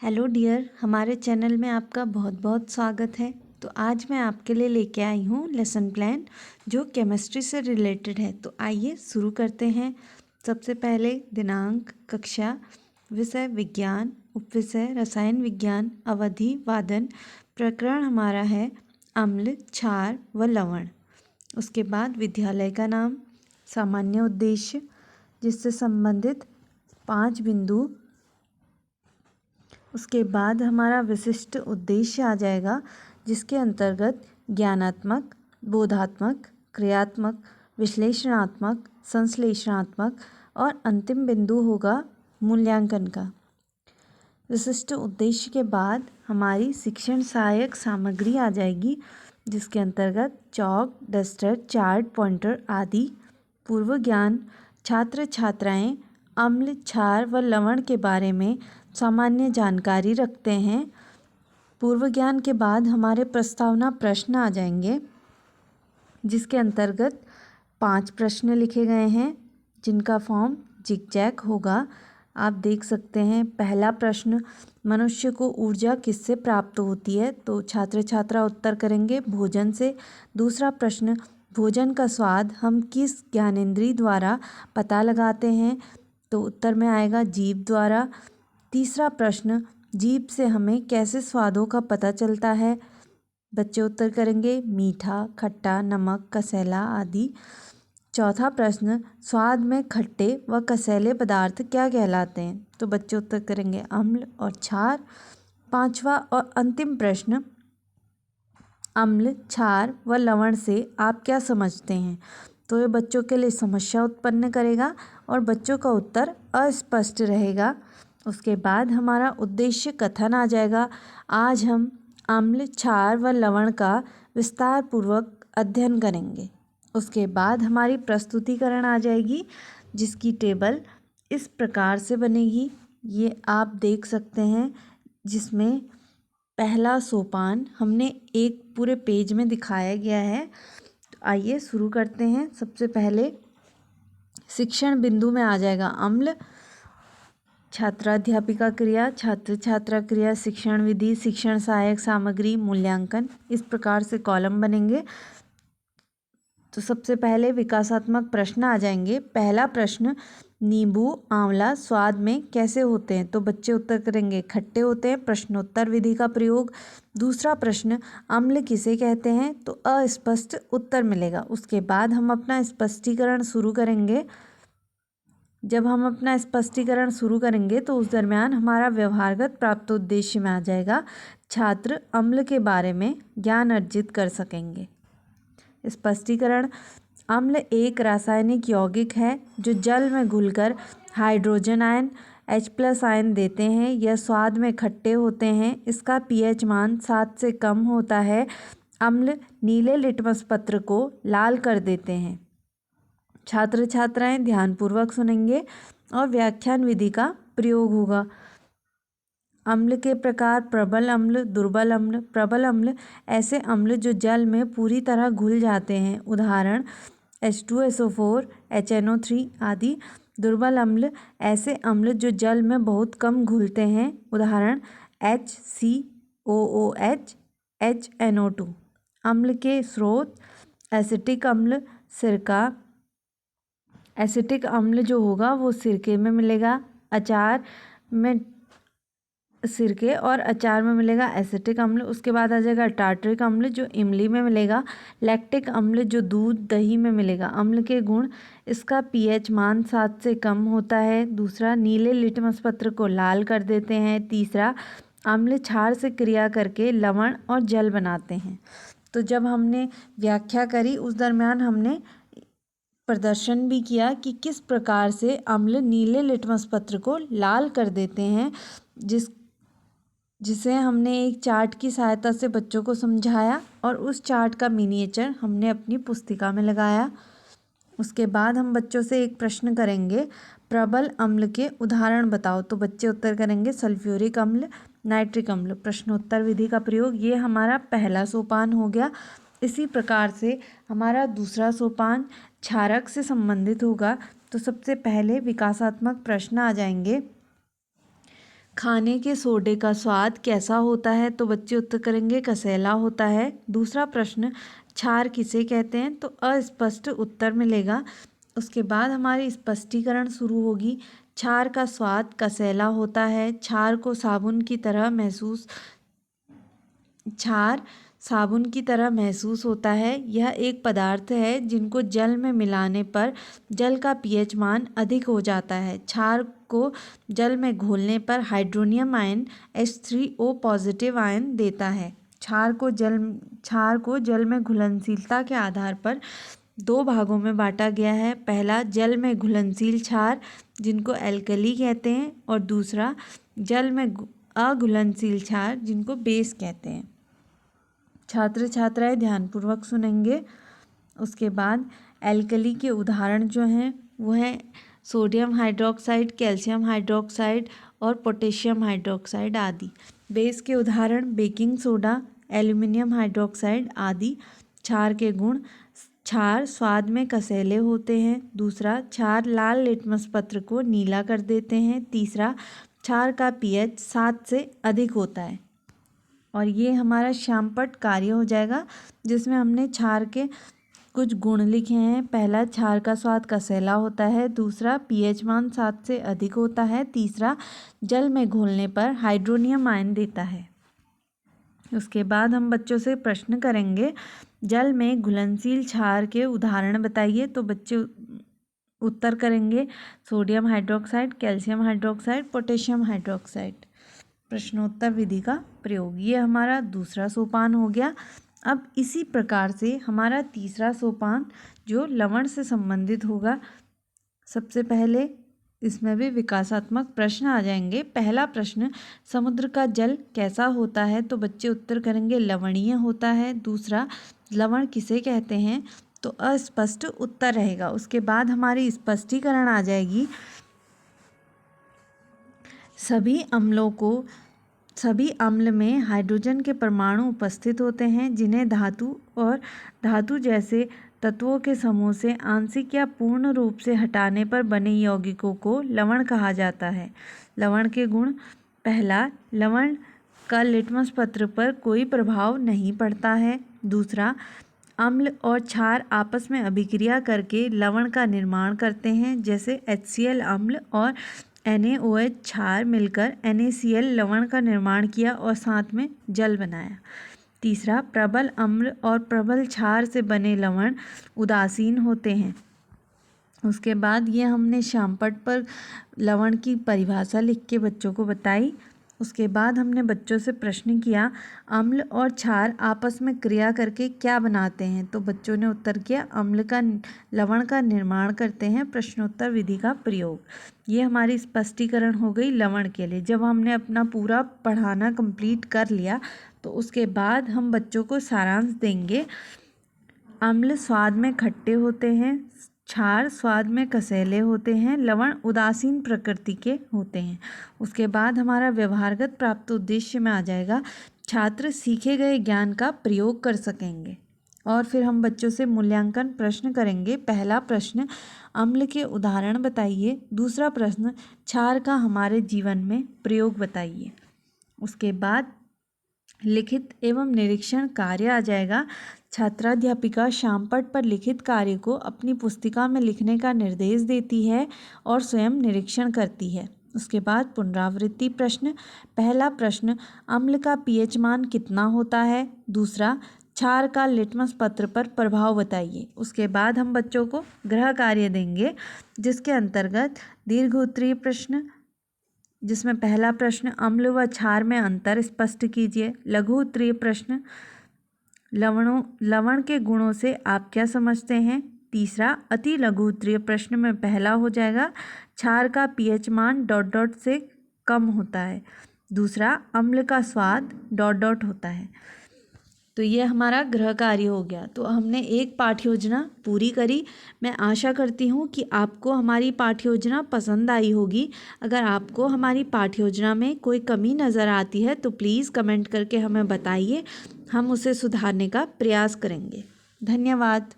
Hello dear, हमारे channel में आपका बहुत बहुत स्वागत है। तो आज मैं आपके लिए लेके आई हूँ लेसन प्लान जो केमिस्ट्री से रिलेटेड है। तो आइए शुरू करते हैं। सबसे पहले दिनांक, कक्षा, विषय विज्ञान, उपविषय रसायन विज्ञान, अवधि वादन, प्रकरण हमारा है अम्ल, क्षार व लवण। उसके बाद विद्यालय का नाम, सामान्य उद्देश्य जिससे संबंधित 5 बिंदु। उसके बाद हमारा विशिष्ट उद्देश्य आ जाएगा जिसके अंतर्गत ज्ञानात्मक, बोधात्मक, क्रियात्मक, विश्लेषणात्मक, संश्लेषणात्मक और अंतिम बिंदु होगा मूल्यांकन का। विशिष्ट उद्देश्य के बाद हमारी शिक्षण सहायक सामग्री आ जाएगी जिसके अंतर्गत चॉक, डस्टर, चार्ट, पॉइंटर आदि। पूर्व ज्ञान, छात्र छात्राएं अम्ल, क्षार व लवण के बारे में सामान्य जानकारी रखते हैं। पूर्व ज्ञान के बाद हमारे प्रस्तावना प्रश्न आ जाएंगे जिसके अंतर्गत 5 प्रश्न लिखे गए हैं जिनका फॉर्म जिगजैग होगा। आप देख सकते हैं। पहला प्रश्न, मनुष्य को ऊर्जा किससे प्राप्त होती है? तो छात्र छात्रा उत्तर करेंगे भोजन से। दूसरा प्रश्न, भोजन का स्वाद हम किस ज्ञानेंद्रिय द्वारा पता लगाते हैं? तो उत्तर में आएगा जीभ द्वारा। तीसरा प्रश्न, जीभ से हमें कैसे स्वादों का पता चलता है? बच्चे उत्तर करेंगे मीठा, खट्टा, नमक, कसैला आदि। चौथा प्रश्न, स्वाद में खट्टे व कसैले पदार्थ क्या कहलाते हैं? तो बच्चे उत्तर करेंगे अम्ल और क्षार। पांचवा और अंतिम प्रश्न, अम्ल, क्षार व लवण से आप क्या समझते हैं? तो ये बच्चों के लिए समस्या उत्पन्न करेगा और बच्चों का उत्तर अस्पष्ट रहेगा। उसके बाद हमारा उद्देश्य कथन आ जाएगा। आज हम अम्ल, क्षार व लवण का विस्तार पूर्वक अध्ययन करेंगे। उसके बाद हमारी प्रस्तुतिकरण आ जाएगी जिसकी टेबल इस प्रकार से बनेगी। ये आप देख सकते हैं जिसमें पहला सोपान हमने एक पूरे पेज में दिखाया गया है। तो आइए शुरू करते हैं। सबसे पहले शिक्षण बिंदु में आ जाएगा अम्ल, छात्राध्यापिका क्रिया, छात्र छात्रा क्रिया, शिक्षण विधि, शिक्षण सहायक सामग्री, मूल्यांकन। इस प्रकार से कॉलम बनेंगे। तो सबसे पहले विकासात्मक प्रश्न आ जाएंगे। पहला प्रश्न, नींबू आंवला स्वाद में कैसे होते हैं? तो बच्चे उत्तर करेंगे खट्टे होते हैं। प्रश्नोत्तर विधि का प्रयोग। दूसरा प्रश्न, अम्ल किसे कहते हैं? तो अस्पष्ट उत्तर मिलेगा। उसके बाद हम अपना स्पष्टीकरण शुरू करेंगे। जब हम अपना स्पष्टीकरण शुरू करेंगे तो उस दरमियान हमारा व्यवहारगत प्राप्त उद्देश्य में आ जाएगा। छात्र अम्ल के बारे में ज्ञान अर्जित कर सकेंगे। स्पष्टीकरण, अम्ल एक रासायनिक यौगिक है जो जल में घुलकर हाइड्रोजन आयन H+ आयन देते हैं। यह स्वाद में खट्टे होते हैं। इसका pH मान 7 से कम होता है। अम्ल नीले लिटमस पत्र को लाल कर देते हैं। छात्र छात्राएं ध्यानपूर्वक सुनेंगे और व्याख्यान विधि का प्रयोग होगा। अम्ल के प्रकार, प्रबल अम्ल, दुर्बल अम्ल। प्रबल अम्ल ऐसे अम्ल जो जल में पूरी तरह घुल जाते हैं, उदाहरण H2SO4, HNO3 आदि। दुर्बल अम्ल ऐसे अम्ल जो जल में बहुत कम घुलते हैं, उदाहरण HCOOH, HNO2। अम्ल के स्रोत, एसिटिक अम्ल, सिरका। एसिटिक अम्ल जो होगा वो सिरके में मिलेगा। अचार में सिरके और अचार में मिलेगा एसिटिक अम्ल। उसके बाद आ जाएगा टार्टरिक अम्ल जो इमली में मिलेगा। लैक्टिक अम्ल जो दूध दही में मिलेगा। अम्ल के गुण, इसका pH मान 7 से कम होता है। दूसरा, नीले लिटमस पत्र को लाल कर देते हैं। तीसरा, अम्ल क्षार से क्रिया करके लवण और जल बनाते हैं। तो जब हमने व्याख्या करी उस दरमियान हमने प्रदर्शन भी किया कि किस प्रकार से अम्ल नीले लिटमस पत्र को लाल कर देते हैं, जिसे हमने एक चार्ट की सहायता से बच्चों को समझाया और उस चार्ट का मिनिएचर हमने अपनी पुस्तिका में लगाया। उसके बाद हम बच्चों से एक प्रश्न करेंगे, प्रबल अम्ल के उदाहरण बताओ। तो बच्चे उत्तर करेंगे सल्फ्यूरिक अम्ल, नाइट्रिक अम्ल। प्रश्नोत्तर विधि का प्रयोग, ये हमारा पहला सोपान हो गया। इसी प्रकार से हमारा दूसरा सोपान क्षारक से संबंधित होगा। तो सबसे पहले विकासात्मक प्रश्न आ जाएंगे। खाने के सोडे का स्वाद कैसा होता है? तो बच्चे उत्तर करेंगे कसैला होता है। दूसरा प्रश्न, क्षार किसे कहते हैं? तो अस्पष्ट उत्तर मिलेगा। उसके बाद हमारी स्पष्टीकरण शुरू होगी। क्षार का स्वाद कसैला होता है। क्षार साबुन की तरह महसूस होता है। यह एक पदार्थ है जिनको जल में मिलाने पर जल का पीएच मान अधिक हो जाता है। क्षार को जल में घोलने पर hydronium ion H3O positive ion देता है। क्षार को जल में घुलनशीलता के आधार पर दो भागों में बांटा गया है। पहला, जल में घुलनशील क्षार जिनको एल्कली कहते हैं, और दूसरा जल में अघुलनशील क्षार जिनको बेस कहते हैं। छात्र छात्राएं ध्यानपूर्वक सुनेंगे। उसके बाद एल्कली के उदाहरण जो हैं वो हैं सोडियम हाइड्रोक्साइड, कैल्शियम हाइड्रोक्साइड और पोटेशियम हाइड्रोक्साइड आदि। बेस के उदाहरण बेकिंग सोडा, एल्युमिनियम हाइड्रोक्साइड आदि। क्षार के गुण, क्षार स्वाद में कसैले होते हैं। दूसरा, क्षार लाल लिटमस पत्र को नीला कर देते हैं। तीसरा, क्षार का पीएच 7 से अधिक होता है। और ये हमारा श्यामपट्ट कार्य हो जाएगा जिसमें हमने क्षार के कुछ गुण लिखे हैं। पहला, क्षार का स्वाद कसैला होता है। दूसरा, पीएच मान 7 से अधिक होता है। तीसरा, जल में घोलने पर हाइड्रोनियम आयन देता है। उसके बाद हम बच्चों से प्रश्न करेंगे, जल में घुलनशील क्षार के उदाहरण बताइए। तो बच्चे उत्तर करेंगे sodium hydroxide, calcium hydroxide, potassium hydroxide. प्रश्नोत्तर विधि का प्रयोग, ये हमारा दूसरा सोपान हो गया। अब इसी प्रकार से हमारा तीसरा सोपान जो लवण से संबंधित होगा। सबसे पहले इसमें भी विकासात्मक प्रश्न आ जाएंगे। पहला प्रश्न, समुद्र का जल कैसा होता है? तो बच्चे उत्तर करेंगे लवणीय होता है। दूसरा, लवण किसे कहते हैं? तो अस्पष्ट उत्तर रहेगा। उसके बाद हमारी स्पष्टीकरण आ जाएगी। सभी अम्ल में हाइड्रोजन के परमाणु उपस्थित होते हैं जिन्हें धातु जैसे तत्वों के समूह से आंशिक या पूर्ण रूप से हटाने पर बने यौगिकों को लवण कहा जाता है। लवण के गुण, पहला, लवण का लिटमस पत्र पर कोई प्रभाव नहीं पड़ता है। दूसरा, अम्ल और क्षार आपस में अभिक्रिया करके लवण का निर्माण करते हैं, जैसे HCl अम्ल और NaOH क्षार मिलकर NaCl लवण का निर्माण किया और साथ में जल बनाया। तीसरा, प्रबल अम्ल और प्रबल क्षार से बने लवण उदासीन होते हैं। उसके बाद ये हमने श्यामपट्ट पर लवण की परिभाषा लिख के बच्चों को बताई। उसके बाद हमने बच्चों से प्रश्न किया, अम्ल और क्षार आपस में क्रिया करके क्या बनाते हैं? तो बच्चों ने उत्तर किया, लवण का निर्माण करते हैं। प्रश्नोत्तर विधि का प्रयोग, ये हमारी स्पष्टीकरण हो गई लवण के लिए। जब हमने अपना पूरा पढ़ाना कंप्लीट कर लिया तो उसके बाद हम बच्चों को सारांश देंगे। अम्ल स्वाद में खट्टे होते हैं, क्षार स्वाद में कसैले होते हैं, लवण उदासीन प्रकृति के होते हैं। उसके बाद हमारा व्यवहारगत प्राप्त उद्देश्य में आ जाएगा, छात्र सीखे गए ज्ञान का प्रयोग कर सकेंगे। और फिर हम बच्चों से मूल्यांकन प्रश्न करेंगे। पहला प्रश्न, अम्ल के उदाहरण बताइए। दूसरा प्रश्न, क्षार का हमारे जीवन में प्रयोग बताइए। उसके बाद लिखित एवं निरीक्षण कार्य आ जाएगा। छात्राध्यापिका श्यामपट्ट पर लिखित कार्य को अपनी पुस्तिका में लिखने का निर्देश देती है और स्वयं निरीक्षण करती है। उसके बाद पुनरावृत्ति प्रश्न, पहला प्रश्न, अम्ल का पीएच मान कितना होता है? दूसरा, क्षार का लिटमस पत्र पर प्रभाव बताइए। उसके बाद हम बच्चों को गृह कार्य देंगे जिसके अंतर्गत दीर्घ उत्तरीय प्रश्न, जिसमें पहला प्रश्न, अम्ल व क्षार में अंतर स्पष्ट कीजिए। लघु उत्तरीय प्रश्न, लवण के गुणों से आप क्या समझते हैं? तीसरा, अति लघु उत्तरीय प्रश्न में पहला हो जाएगा, क्षार का पीएच मान ... से कम होता है। दूसरा, अम्ल का स्वाद ... होता है। तो ये हमारा गृह कार्य हो गया। तो हमने एक पाठ्य योजना पूरी करी। मैं आशा करती हूँ कि आपको हमारी पाठ्य योजना पसंद आई होगी। अगर आपको हमारी पाठ्य योजना में कोई कमी नज़र आती है तो प्लीज़ कमेंट करके हमें बताइए, हम उसे सुधारने का प्रयास करेंगे। धन्यवाद।